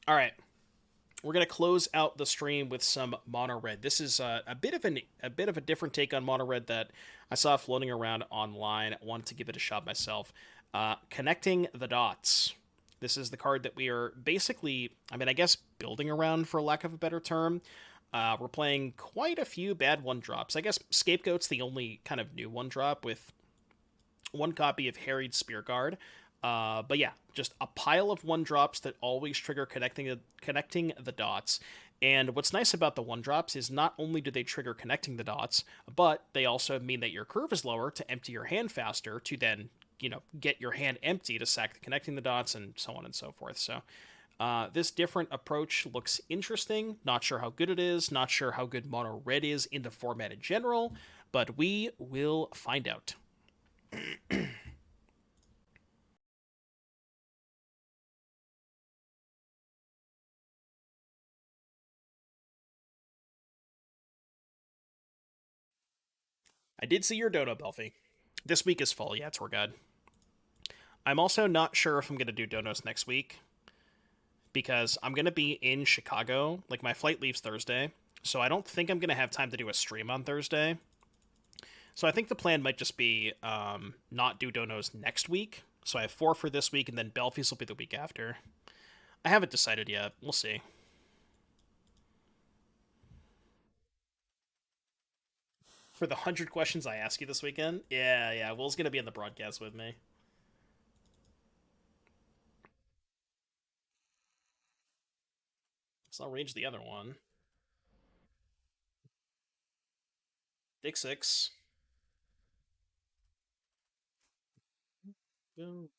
All right, we're gonna close out the stream with some mono red. This is a bit of a different take on mono red that I saw floating around online. I wanted to give it a shot myself. Connecting the dots. This is the card that we are basically, I mean, I guess building around for lack of a better term. We're playing quite a few bad one drops. I guess Scapegoat's the only kind of new one drop with one copy of Harried Spearguard. But yeah, just a pile of one drops that always trigger connecting the dots. And what's nice about the one drops is not only do they trigger connecting the dots, but they also mean that your curve is lower to empty your hand faster to then, get your hand empty to sack the connecting the dots and so on and so forth. So this different approach looks interesting. Not sure how good it is. Not sure how good mono red is in the format in general, but we will find out. I did see your dono, Belfie. This week is full. Yeah, tour guide. I'm also not sure if I'm going to do donos next week because I'm going to be in Chicago. Like, my flight leaves Thursday, so I don't think I'm going to have time to do a stream on Thursday. So I think the plan might just be not do donos next week. So I have 4 for this week, and then Belfie's will be the week after. I haven't decided yet. We'll see. For the 100 questions I ask you this weekend? Yeah, yeah. Will's going to be in the broadcast with me. So I'll range the other one. Dick 6. Go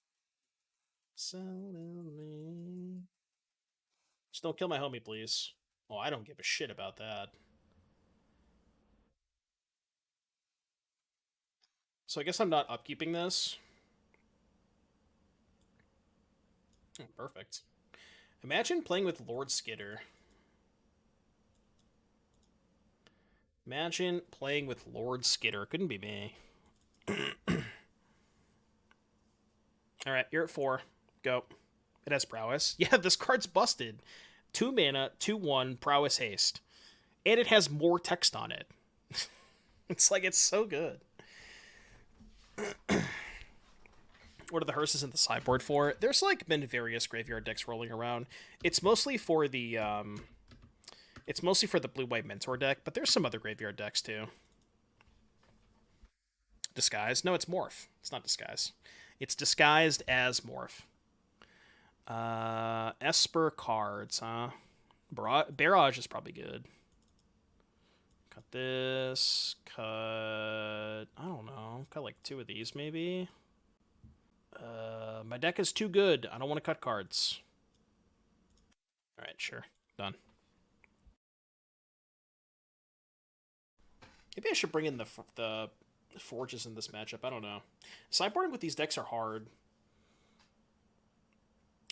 suddenly. Just don't kill my homie, please. Oh, I don't give a shit about that. So I guess I'm not upkeeping this. Oh, perfect. Imagine playing with Lord Skitter. Imagine playing with Lord Skitter. Couldn't be me. Alright, you're at 4. Go. It has prowess. Yeah, this card's busted. 2 mana, 2/1, prowess haste. And it has more text on it. It's like, it's so good. What are the hearses in the sideboard for? There's like been various graveyard decks rolling around. It's mostly for the blue-white mentor deck, but there's some other graveyard decks too. Disguise? No, it's morph. It's not disguise. It's disguised as morph. Esper cards, huh? Barrage is probably good. Cut this. Cut. I don't know. Cut like 2 of these maybe. My deck is too good. I don't want to cut cards. All right, sure. Done. Maybe I should bring in the forges in this matchup. I don't know. Sideboarding with these decks are hard.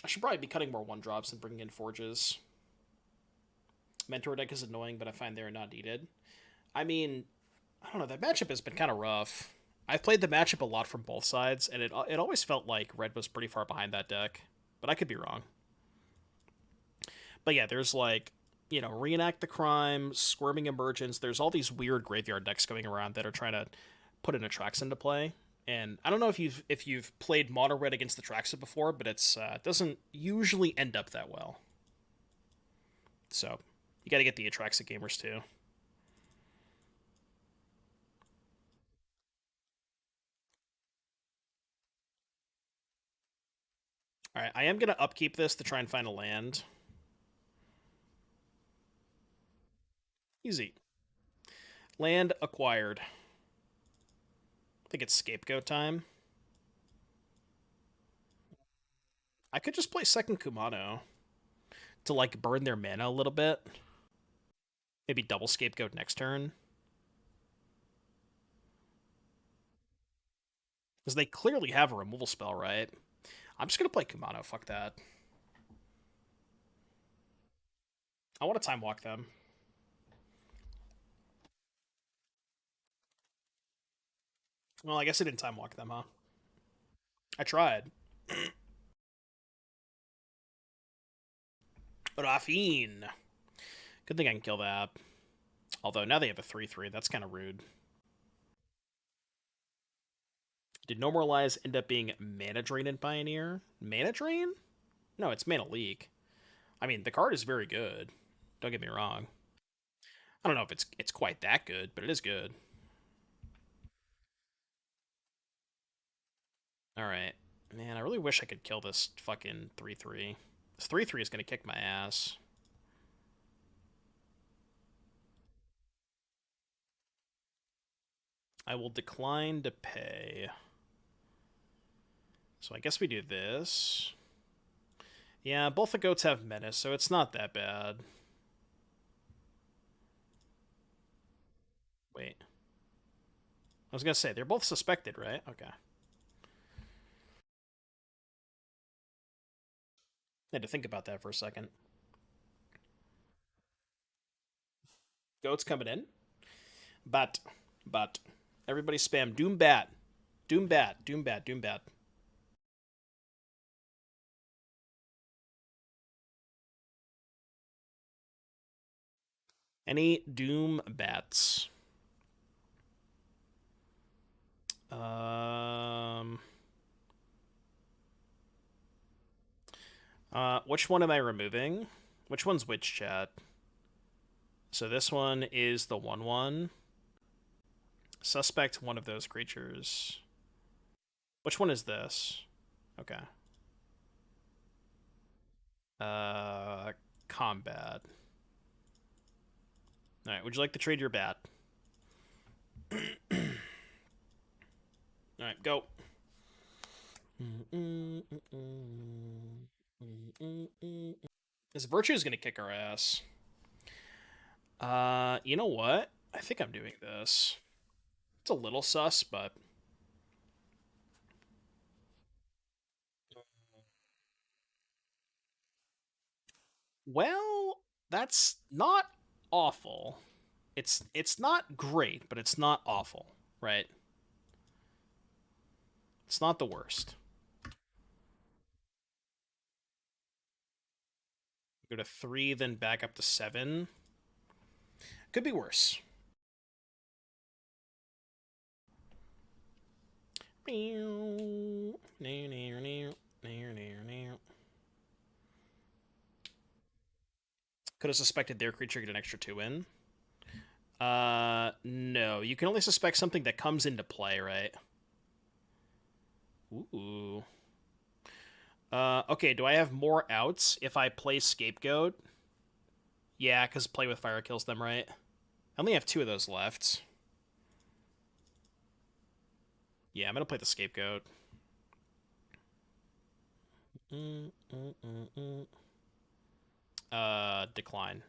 I should probably be cutting more 1-drops and bringing in forges. Mentor deck is annoying, but I find they're not needed. I mean, I don't know. That matchup has been kind of rough. I've played the matchup a lot from both sides, and it always felt like red was pretty far behind that deck. But I could be wrong. But yeah, there's like, Reenact the Crime, Squirming Emergence. There's all these weird graveyard decks going around that are trying to put an Atraxa into play. And I don't know if you've played mono red against the Atraxa before, but it doesn't usually end up that well. So you got to get the Atraxa gamers too. All right, I am gonna upkeep this to try and find a land. Easy. Land acquired. I think it's scapegoat time. I could just play second Kumano to like burn their mana a little bit. Maybe double scapegoat next turn. Because they clearly have a removal spell, right? I'm just gonna play Kumano, fuck that. I want to time walk them. Well, I guess I didn't time walk them, huh? I tried. Raffine. Good thing I can kill that. Although now they have a 3/3. That's kind of rude. Did Normalize end up being Mana Drain in Pioneer? Mana Drain? No, it's Mana Leak. I mean, the card is very good. Don't get me wrong. I don't know if it's quite that good, but it is good. All right. Man, I really wish I could kill this fucking 3/3. This 3/3 is going to kick my ass. I will decline to pay. So I guess we do this. Yeah, both the goats have menace, so it's not that bad. Wait. I was going to say, they're both suspected, right? Okay. I had to think about that for a second. Goats coming in. But. Everybody spam Doom Bat. Doom Bat. Doom Bat. Doom Bat. Any Doom Bats? Which one am I removing? Which one's which, chat? So this one is the 1/1. Suspect one of those creatures. Which one is this? Okay. Combat. Alright, would you like to trade your bat? Alright, go. This Virtue is going to kick our ass. You know what? I think I'm doing this. It's a little sus, but... Well, that's not awful. It's not great, but it's not awful, right? It's not the worst. Go to 3, then back up to 7. Could be worse. Could have suspected their creature get an extra 2 in. No. You can only suspect something that comes into play, right? Ooh. Okay, do I have more outs if I play Scapegoat? Yeah, because Play with Fire kills them, right? I only have 2 of those left. Yeah, I'm going to play the Scapegoat. Decline.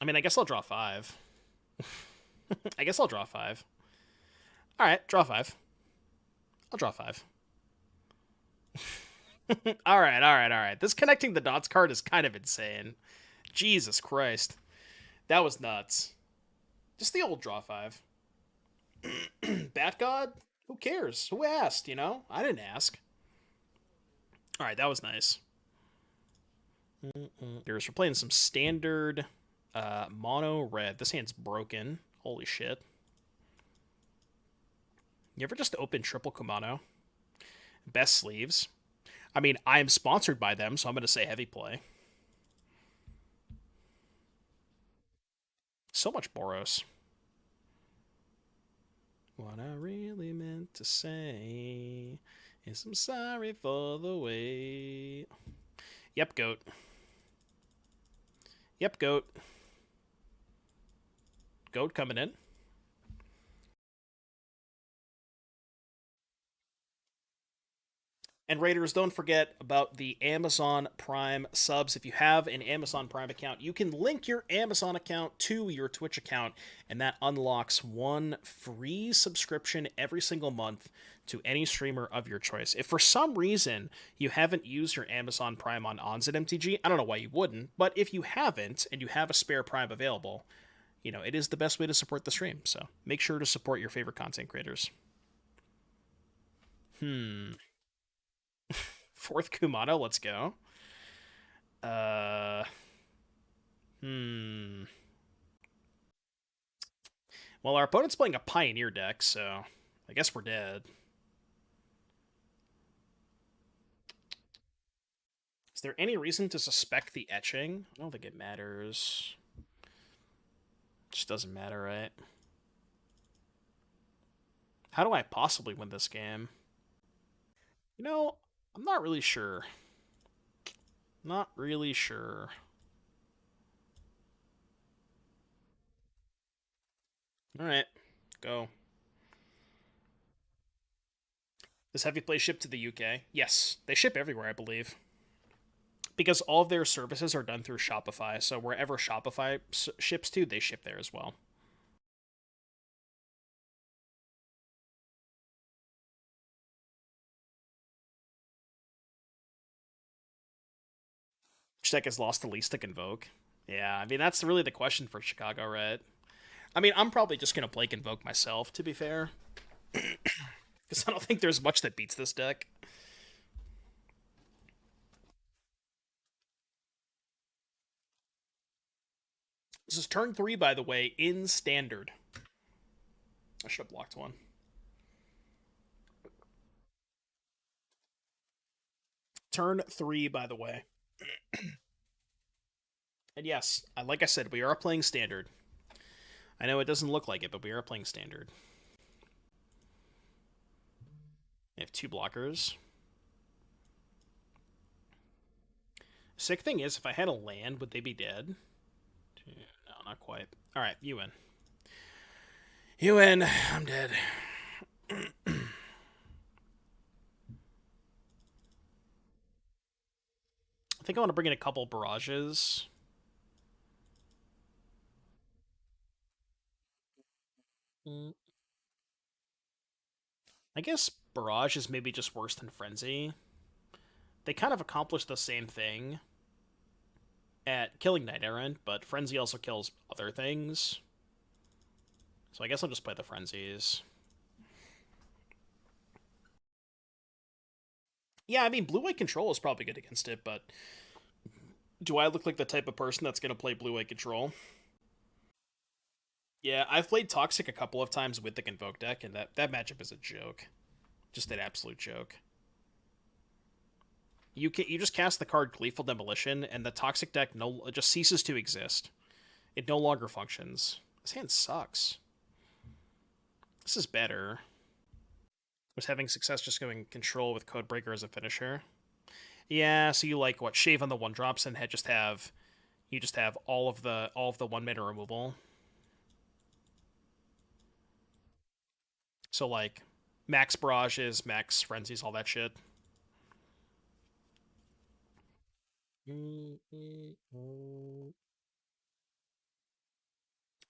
I mean, I guess I'll draw 5. I guess I'll draw 5. Alright, draw 5. I'll draw 5. Alright. This connecting the dots card is kind of insane. Jesus Christ. That was nuts. Just the old draw 5. Bat God? Who cares? Who asked, you know? I didn't ask. Alright, that was nice. We're playing some standard mono red. This hand's broken. Holy shit. You ever just open triple Kumano? Best sleeves. I mean, I'm sponsored by them, so I'm going to say heavy play. So much Boros. What I really meant to say is I'm sorry for the wait. Yep, goat. Yep, goat. Goat coming in. And Raiders, don't forget about the Amazon Prime subs. If you have an Amazon Prime account, you can link your Amazon account to your Twitch account, and that unlocks one free subscription every single month to any streamer of your choice. If for some reason you haven't used your Amazon Prime on Onset MTG, I don't know why you wouldn't, but if you haven't and you have a spare Prime available, you know, it is the best way to support the stream. So make sure to support your favorite content creators. Fourth Kumano, let's go. Uh, hmm. Well, our opponent's playing a Pioneer deck, so I guess we're dead. Is there any reason to suspect the etching? I don't think it matters. Just doesn't matter, right? How do I possibly win this game? You know, I'm not really sure. Not really sure. All right, go. Does Heavy Play ship to the UK? Yes, they ship everywhere, I believe. Because all of their services are done through Shopify, so wherever Shopify ships to, they ship there as well. Which deck has lost the least to Convoke? Yeah, I mean, that's really the question for Chicago, right? I mean, I'm probably just going to play Convoke myself, to be fair. Because I don't think there's much that beats this deck. This is turn 3, by the way, in Standard. I should have blocked one. Turn 3, by the way. And yes, like I said, we are playing Standard. I know it doesn't look like it, but we are playing Standard. I have 2 blockers. Sick thing is, if I had a land, would they be dead? No, not quite. Alright, you win. You win. I'm dead. I think I want to bring in a couple barrages. I guess barrage is maybe just worse than frenzy. They kind of accomplish the same thing at killing Knight Errant, but frenzy also kills other things. So I guess I'll just play the frenzies. Yeah, I mean, blue-white control is probably good against it, but do I look like the type of person that's going to play blue-white control? Yeah, I've played Toxic a couple of times with the Convoke deck, and that matchup is a joke. Just an absolute joke. You just cast the card Gleeful Demolition, and the Toxic deck it just ceases to exist. It no longer functions. This hand sucks. This is better. Was having success just going control with Codebreaker as a finisher. Yeah, so you like what shave on the 1-drops and you just have all of the 1-mana removal. So like max barrages, max frenzies, all that shit.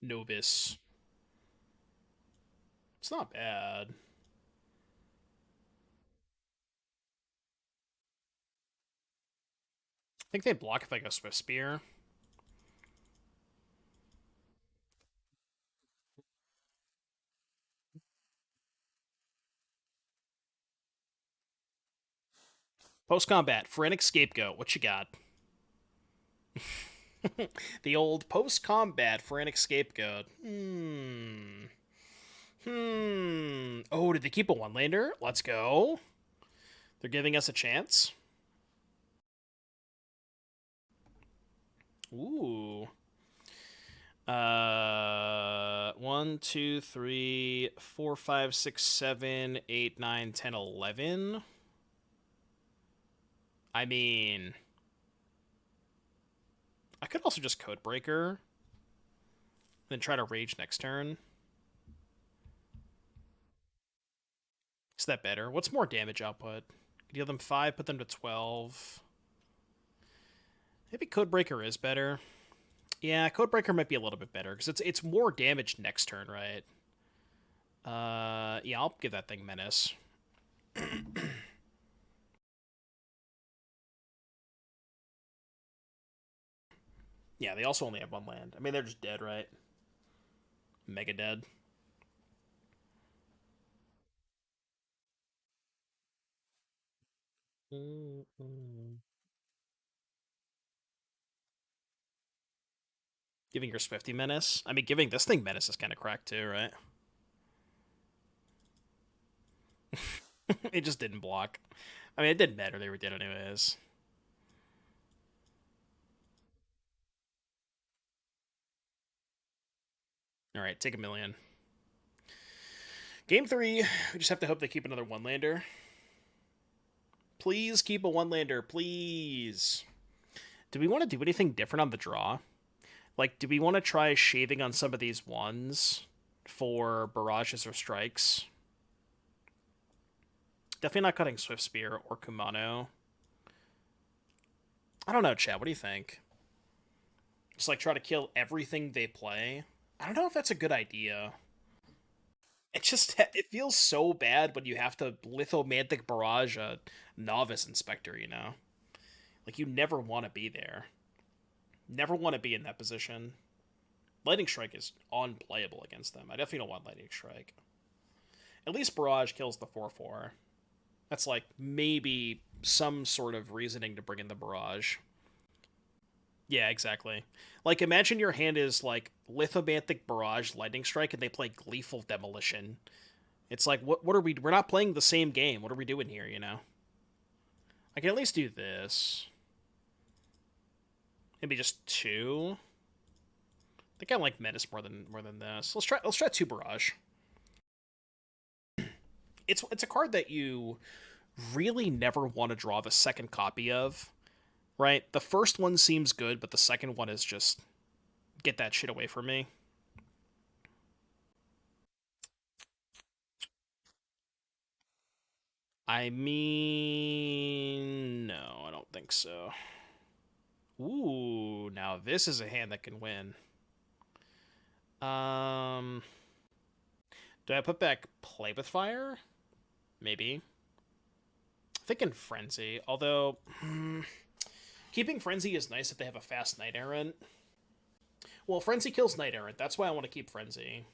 Novus. It's not bad. I think they block if I go Swift Spear. Post combat, Phoretic Scapegoat. What you got? The old post combat Phoretic Scapegoat. Oh, did they keep a 1-lander? Let's go. They're giving us a chance. Ooh. 1, 2, 3, 4, 5, 6, 7, 8, 9, 10, 11. I mean, I could also just Codebreaker, then try to Rage next turn. Is that better? What's more damage output? Deal them 5, put them to 12. Maybe Codebreaker is better. Yeah, Codebreaker might be a little bit better because it's more damage next turn, right? Yeah, I'll give that thing Menace. Yeah, they also only have 1 land. I mean, they're just dead, right? Mega dead. Giving your Swifty menace. I mean, giving this thing menace is kind of cracked too, right? It just didn't block. I mean, it didn't matter. They were dead anyways. All right, take a million. Game three. We just have to hope they keep another one lander. Please keep a one lander, please. Do we want to do anything different on the draw? Like, do we want to try shaving on some of these ones for barrages or strikes? Definitely not cutting Swift Spear or Kumano. I don't know, Chad. What do you think? Just like try to kill everything they play. I don't know if that's a good idea. It feels so bad when you have to lithomantic barrage a novice inspector. Like you never want to be there. Never want to be in that position. Lightning Strike is unplayable against them. I definitely don't want Lightning Strike. At least Barrage kills the 4/4. That's like maybe some sort of reasoning to bring in the Barrage. Yeah, exactly. Like imagine your hand is like Lithomantic Barrage, Lightning Strike, and they play Gleeful Demolition. It's like what are we? We're not playing the same game. What are we doing here? I can at least do this. Maybe just two. I think I like Menace more than this. Let's try two Barrage. It's a card that you really never want to draw the second copy of, right? The first one seems good, but the second one is just get that shit away from me. I mean, no, I don't think so. Ooh, now this is a hand that can win. Um, do I put back Play with Fire? Maybe. Thinking Frenzy, although keeping Frenzy is nice if they have a fast Knight Errant. Well, Frenzy kills Knight Errant. That's why I want to keep Frenzy.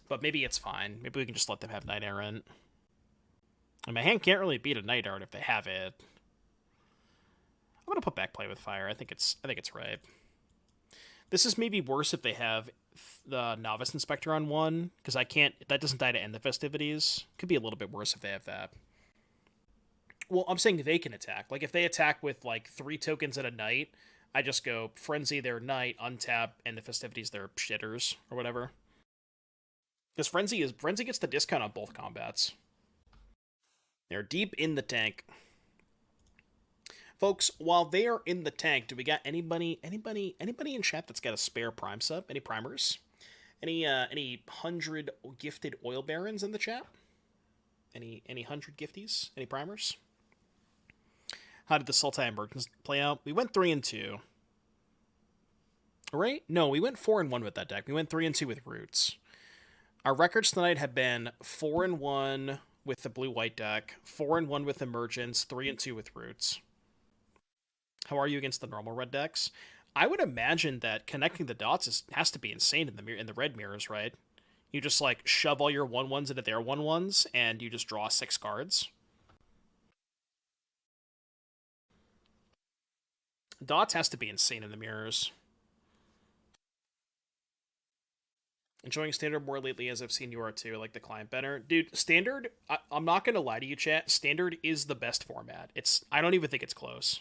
But maybe it's fine. Maybe we can just let them have Knight Errant. And my hand can't really beat a Knight Errant if they have it. I'm gonna put back Play with Fire. I think it's right. This is maybe worse if they have the Novice Inspector on one, because I can't. That doesn't die to end the festivities. Could be a little bit worse if they have that. Well, I'm saying they can attack. Like if they attack with like 3 tokens and a Knight, I just go Frenzy their Knight, untap, and the festivities their shitters or whatever. Because Frenzy gets the discount on both combats. They're deep in the tank. Folks, while they are in the tank, do we got anybody in chat that's got a spare prime sub? Any primers? Any 100 gifted oil barons in the chat? Any 100 gifties? Any primers? How did the Sultai Emergence play out? We went 3-2. Right? No, we went 4-1 with that deck. We went 3-2 with Roots. Our records tonight have been 4-1 with the blue-white deck, 4-1 with Emergence, 3-2 with Roots. How are you against the normal red decks? I would imagine that connecting the dots has to be insane in the red mirrors, right? You just like shove all your 1/1s into their 1/1s, and you just draw 6 cards. Dots has to be insane in the mirrors. Enjoying Standard more lately as I've seen you are too. I like the client better. Dude, Standard, I'm not going to lie to you, chat. Standard is the best format. I don't even think it's close.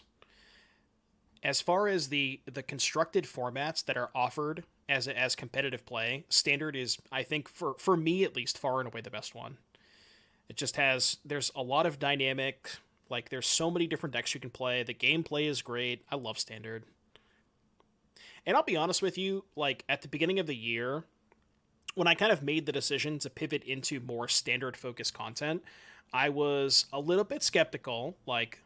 As far as the constructed formats that are offered as competitive play, Standard is, I think, for me at least, far and away the best one. It just there's a lot of dynamic, like there's so many different decks you can play. The gameplay is great. I love Standard. And I'll be honest with you, like at the beginning of the year, when I kind of made the decision to pivot into more standard focused content, I was a little bit skeptical. Like,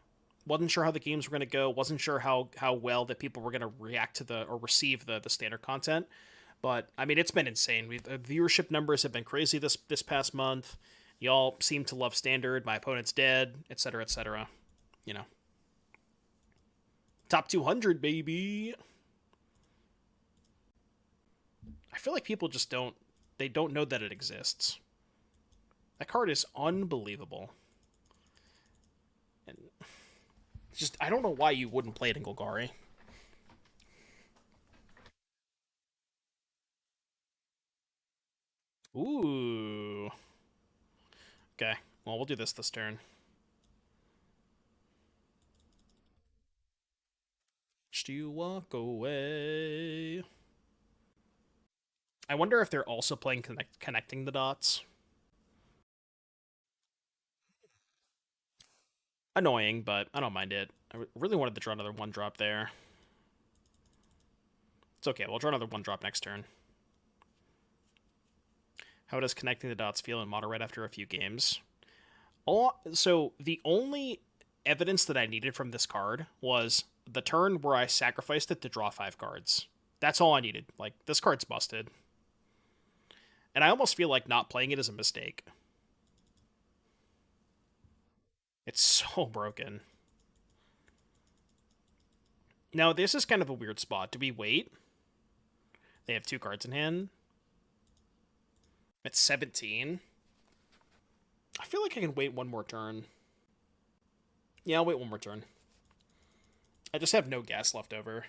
wasn't sure how the games were going to go. Wasn't sure how well that people were going to react to or receive the standard content. But I mean, it's been insane. The viewership numbers have been crazy this past month. Y'all seem to love standard. My opponent's dead, etc., etc. You know, top 200, baby. I feel like people just don't know that it exists. That card is unbelievable. Just I don't know why you wouldn't play it in Golgari. Ooh. Okay. Well, we'll do this turn. Just you walk away. I wonder if they're also playing connecting the dots. Annoying, but I don't mind it. I really wanted to draw another one drop there. It's okay. We'll draw another one drop next turn. How does connecting the dots feel in mono red after a few games? So the only evidence that I needed from this card was the turn where I sacrificed it to draw 5 cards. That's all I needed. Like, this card's busted. And I almost feel like not playing it is a mistake. It's so broken. Now, this is kind of a weird spot. Do we wait? They have 2 cards in hand. It's 17. I feel like I can wait one more turn. Yeah, I'll wait one more turn. I just have no gas left over.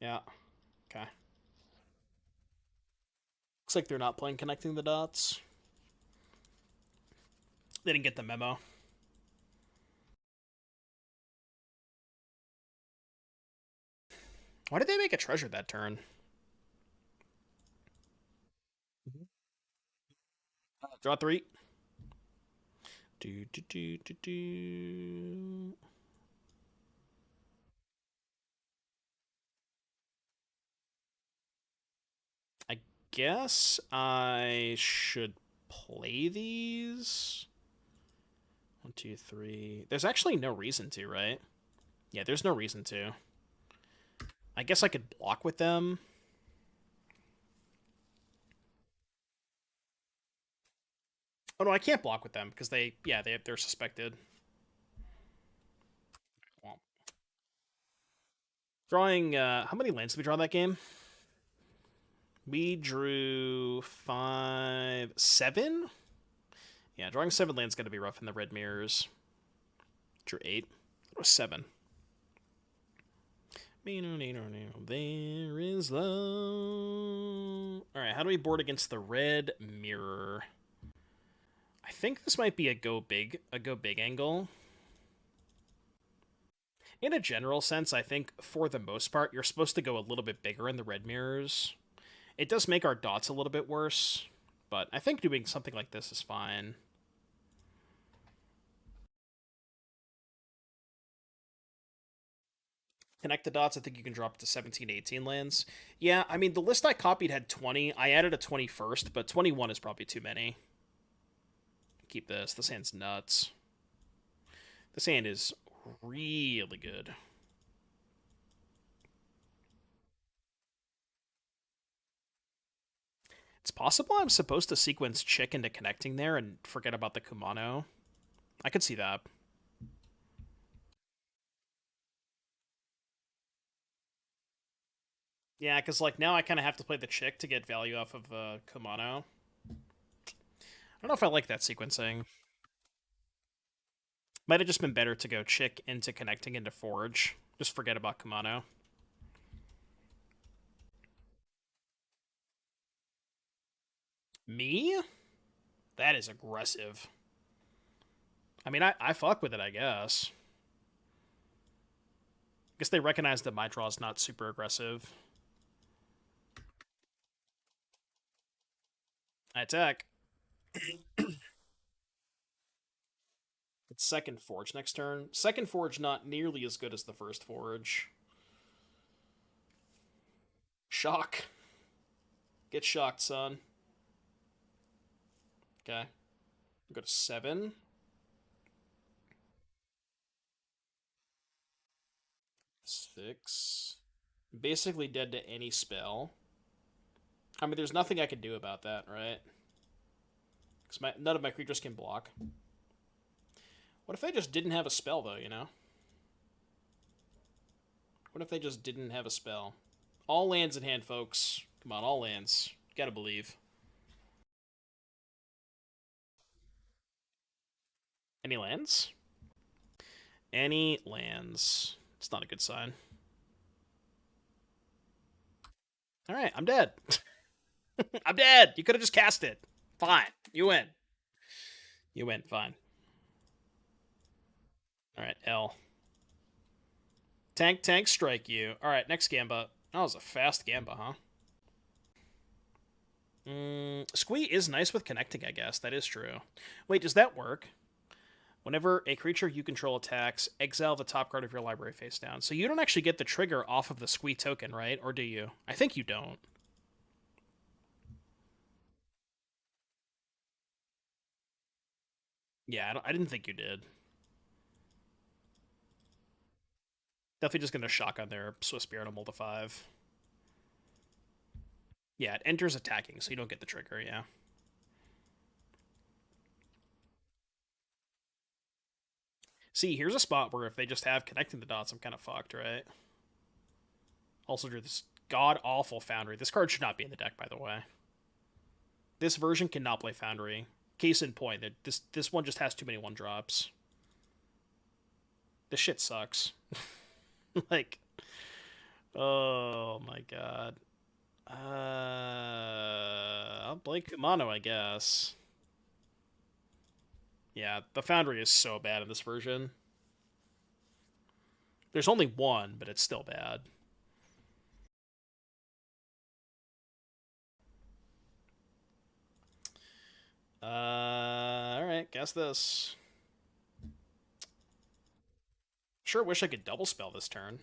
Yeah. Okay. Looks like they're not playing connecting the dots. They didn't get the memo. Why did they make a treasure that turn? Draw 3. Do, do, do, do, do. I guess I should play these. 1, 2, 3. There's actually no reason to, right? Yeah, there's no reason to. I guess I could block with them. Oh no, I can't block with them because they're suspected. Well, drawing. How many lands did we draw that game? We drew 5, 7. Yeah, drawing 7 lands gonna be rough in the red mirrors. Drew 8. It was 7. There is love. Alright, how do we board against the red mirror? I think this might be a go big angle. In a general sense, I think for the most part, you're supposed to go a little bit bigger in the red mirrors. It does make our dots a little bit worse, but I think doing something like this is fine. Connect the dots, I think you can drop to 17, 18 lands. Yeah, I mean, the list I copied had 20. I added a 21st, but 21 is probably too many. Keep this. This hand's nuts. This hand is really good. It's possible I'm supposed to sequence Chick into connecting there and forget about the Kumano. I could see that. Yeah, because like now I kind of have to play the Chick to get value off of Kumano. I don't know if I like that sequencing. Might have just been better to go Chick into connecting into Forge. Just forget about Kumano. Me? That is aggressive. I mean, I fuck with it, I guess. I guess they recognize that my draw is not super aggressive. I attack. It's second Forge next turn. Second Forge not nearly as good as the first Forge. Shock. Get shocked, son. Okay. Go to 7. 6. Basically dead to any spell. I mean, there's nothing I can do about that, right? Because none of my creatures can block. What if they just didn't have a spell, though, you know? What if they just didn't have a spell? All lands in hand, folks. Come on, all lands. Gotta believe. Any lands? Any lands. It's not a good sign. All right, I'm dead. I'm dead. You could have just cast it. Fine. You win. You win. Fine. All right, L. Tank, strike you. All right, next Gamba. That was a fast Gamba, huh? Squee is nice with connecting, I guess. That is true. Wait, does that work? Whenever a creature you control attacks, exile the top card of your library face down. So you don't actually get the trigger off of the Squee token, right? Or do you? I think you don't. Yeah, I didn't think you did. Definitely just going to shock on their Swiss Spirit Animal to 5. Yeah, it enters attacking, so you don't get the trigger, yeah. See, here's a spot where if they just have connecting the dots, I'm kind of fucked, right? Also drew this god-awful Foundry. This card should not be in the deck, by the way. This version cannot play Foundry. Case in point, that this one just has too many 1-drops. This shit sucks. Like, oh my god. I'll play Kumano, I guess. Yeah, the Foundry is so bad in this version. There's only one, but it's still bad. Alright, guess this. Sure wish I could double spell this turn.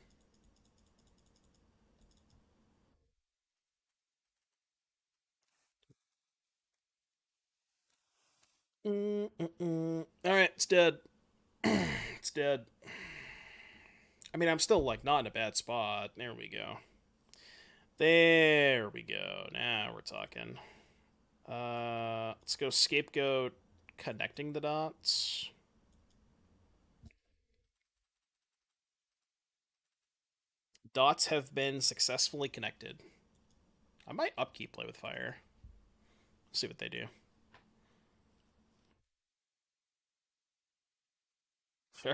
Alright, it's dead. It's dead. I mean, I'm still, like, not in a bad spot. There we go. There we go. Now we're talking. Let's go Scapegoat, connecting the dots. Dots have been successfully connected. I might upkeep Play with Fire. See what they do. Sure.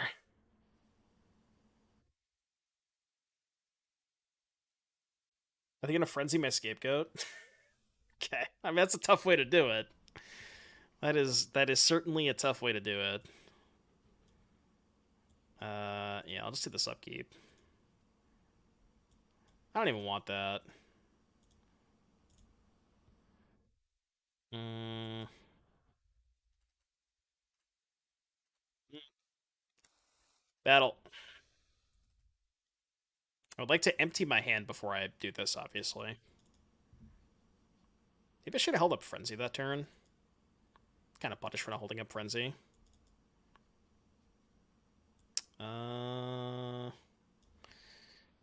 Are they gonna frenzy my Scapegoat? Okay. I mean, that's a tough way to do it. That is certainly a tough way to do it. Yeah, I'll just do this upkeep. I don't even want that. Mm. Battle. I would like to empty my hand before I do this, obviously. Maybe I should have held up Frenzy that turn. Kind of punished for not holding up Frenzy.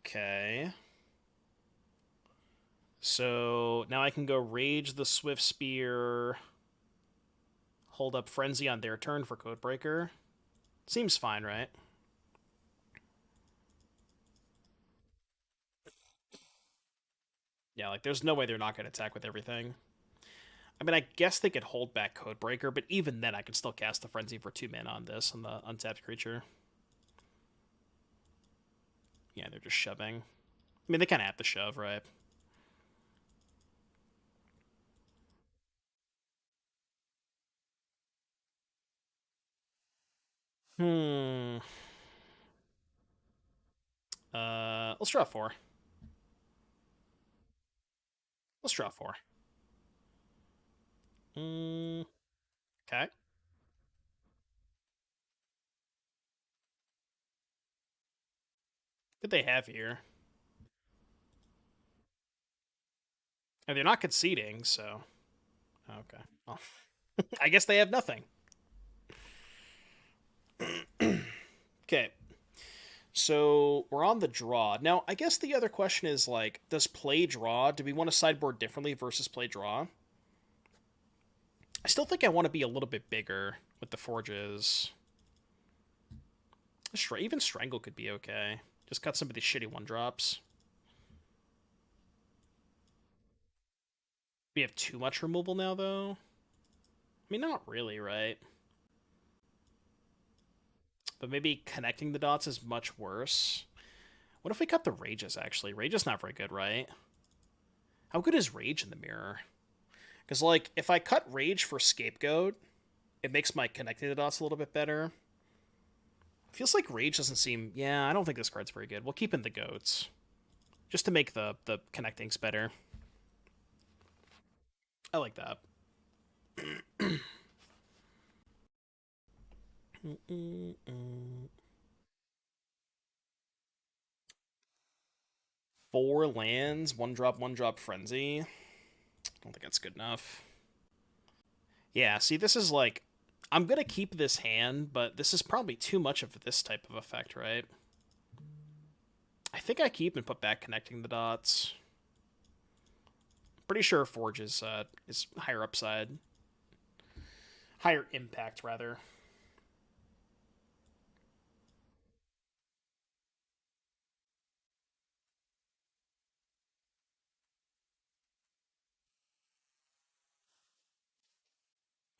Okay. So now I can go Rage the Swift Spear, hold up Frenzy on their turn for Codebreaker. Seems fine, right? Yeah, like there's no way they're not going to attack with everything. I mean, I guess they could hold back Codebreaker, but even then I could still cast the Frenzy for 2 mana on this, on the untapped creature. Yeah, they're just shoving. I mean, they kind of have to shove, right? Hmm. Let's draw 4. Let's draw 4. Okay. What they have here? And they're not conceding, so okay. Well, I guess they have nothing. Okay. So we're on the draw. Now, I guess the other question is like, does play draw? Do we want to sideboard differently versus play draw? I still think I want to be a little bit bigger with the forges. Even Strangle could be okay. Just cut some of these shitty 1-drops. We have too much removal now, though. I mean, not really, right? But maybe connecting the dots is much worse. What if we cut the rages, actually? Rage is not very good, right? How good is rage in the mirror? Because, like, if I cut rage for scapegoat, it makes my connecting the dots a little bit better. Feels like rage doesn't seem... Yeah, I don't think this card's very good. We'll keep in the goats. Just to make the connectings better. I like that. 4 lands, one drop frenzy. I don't think that's good enough. Yeah, see, this is like... I'm going to keep this hand, but this is probably too much of this type of effect, right? I think I keep and put back connecting the dots. Pretty sure Forge is higher upside. Higher impact, rather.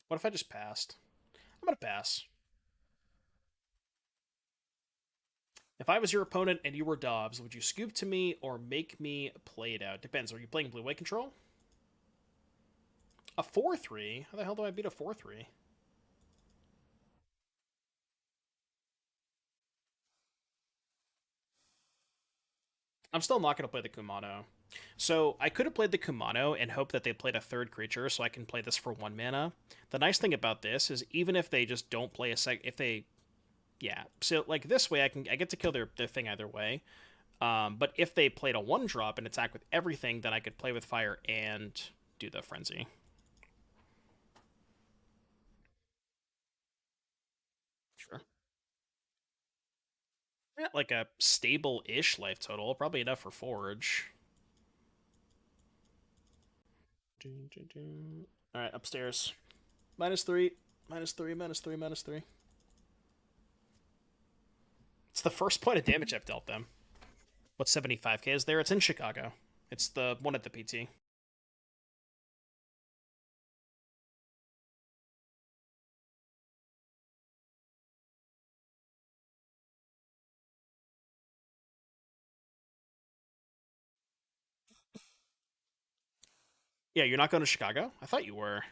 What if I just passed? I'm going to pass. If I was your opponent and you were Dobbs, would you scoop to me or make me play it out? Depends. Are you playing blue-white control? A 4-3? How the hell do I beat a 4-3? I'm still not going to play the Kumano. So I could have played the Kumano and hoped that they played a third creature so I can play this for 1 mana. The nice thing about this is even if they just don't play a if they... Yeah, so like this way I get to kill their thing either way. But if they played a 1-drop and attack with everything, then I could play with fire and do the frenzy. Sure. Yeah, like a stable-ish life total, probably enough for Forge. All right, upstairs. -3, -3, -3, -3. It's the first point of damage I've dealt them. What 75k is there? It's in Chicago. It's the one at the PT. Yeah, you're not going to Chicago? I thought you were.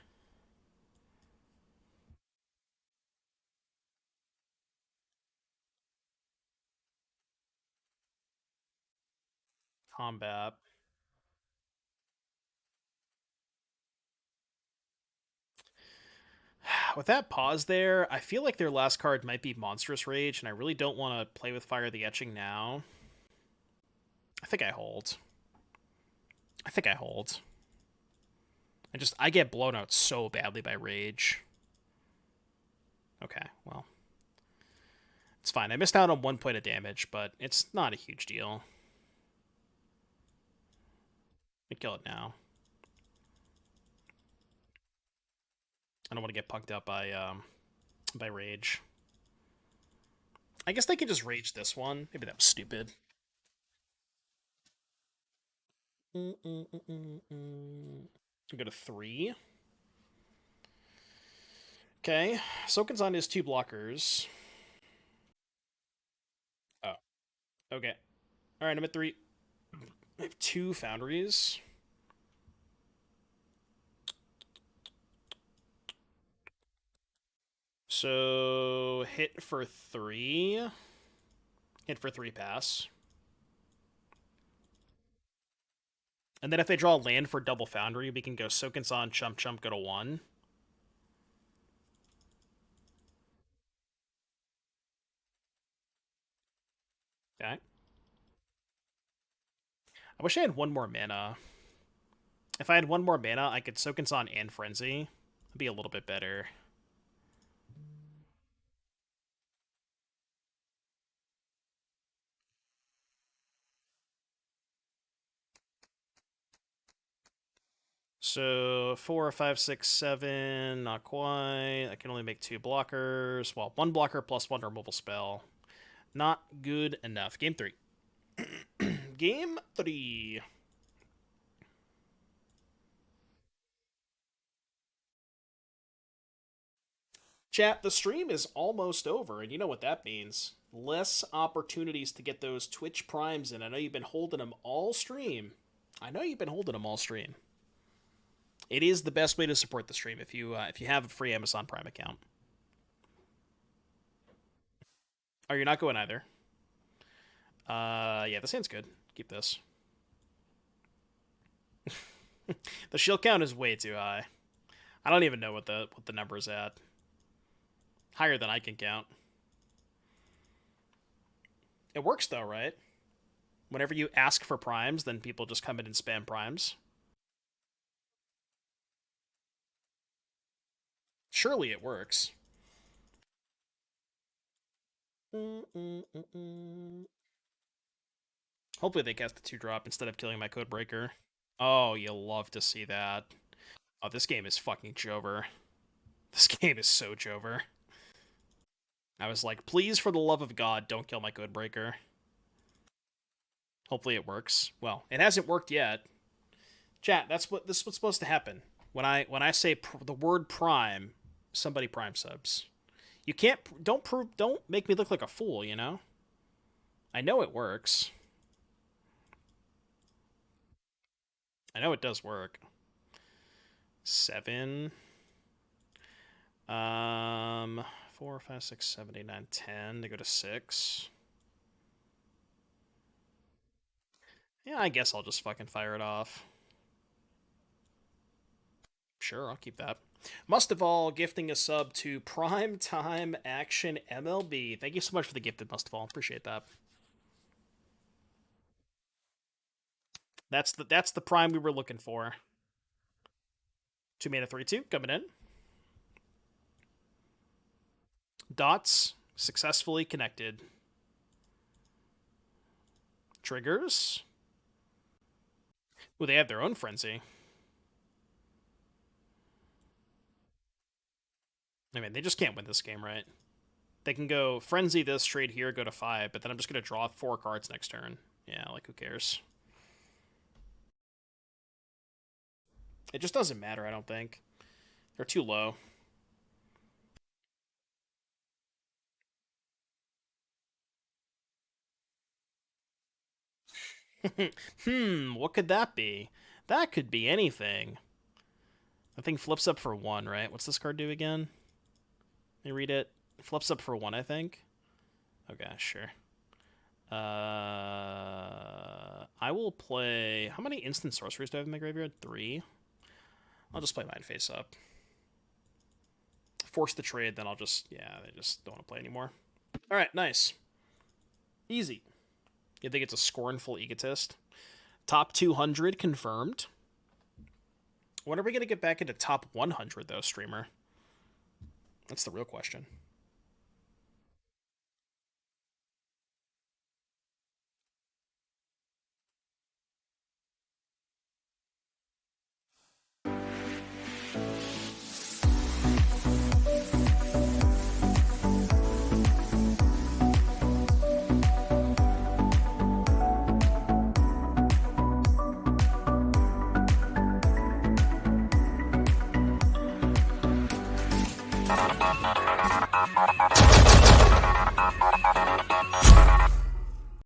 Combat. With that pause there, I feel like their last card might be Monstrous Rage, and I really don't want to play with Fire the Etching now. I think I hold. I think I hold. I get blown out so badly by Rage. Okay, well. It's fine. I missed out on 1 point of damage, but it's not a huge deal. I kill it now. I don't want to get punked out by Rage. I guess they could just Rage this one. Maybe that was stupid. Go to 3. Okay. Sokensan is 2 blockers. Oh. Okay. Alright, I'm at 3. I have 2 foundries. So hit for 3. Hit for 3 pass. And then if they draw land for double foundry, we can go Sokensan, chump chump, go to 1. Okay. I wish I had 1 more mana. If I had 1 more mana, I could Sokensan and Frenzy. It'd be a little bit better. So 4, 5, 6, 7, not quite. I can only make 2 blockers. Well, 1 blocker plus 1 removal spell. Not good enough. Game 3. Game 3. Chat, the stream is almost over, and you know what that means. Less opportunities to get those Twitch Primes in. I know you've been holding them all stream. It is the best way to support the stream if you have a free Amazon Prime account. Oh, you're not going either. Yeah, this hand's good. Keep this. The shield count is way too high. I don't even know what the number is at. Higher than I can count. It works though, right? Whenever you ask for primes, then people just come in and spam primes. Surely it works. Hopefully they cast the 2-drop instead of killing my Codebreaker. Oh, you'll love to see that. Oh, this game is fucking Jover. This game is so Jover. I was like, please, for the love of God, don't kill my Codebreaker. Hopefully it works. Well, it hasn't worked yet. Chat, this is what's supposed to happen. When I say the word prime, somebody prime subs. You can't don't make me look like a fool, you know? I know it works. I know it does work. 7 4, 5, 6, 7, 8, 9, 10 to go to 6. Yeah, I guess I'll just fucking fire it off. Sure, I'll keep that. Must of all gifting a sub to Prime Time Action MLB. Thank you so much for the gifted, Must of all. Appreciate that. That's the prime we were looking for. 2 mana 3/2 coming in. Dots successfully connected. Triggers. Ooh, they have their own frenzy. I mean, they just can't win this game, right? They can go frenzy this, trade here, go to 5, but then I'm just going to draw 4 cards next turn. Yeah, like, who cares? It just doesn't matter, I don't think. They're too low. What could that be? That could be anything. The thing flips up for 1, right? What's this card do again? Let me read it. It flips up for 1, I think. Okay, sure. I will play... How many instant sorceries do I have in my graveyard? 3. I'll just play mine face up. Force the trade, then I'll just... Yeah, they just don't want to play anymore. Alright, nice. Easy. You think it's a scornful egotist? Top 200 confirmed. When are we going to get back into top 100, though, streamer? That's the real question.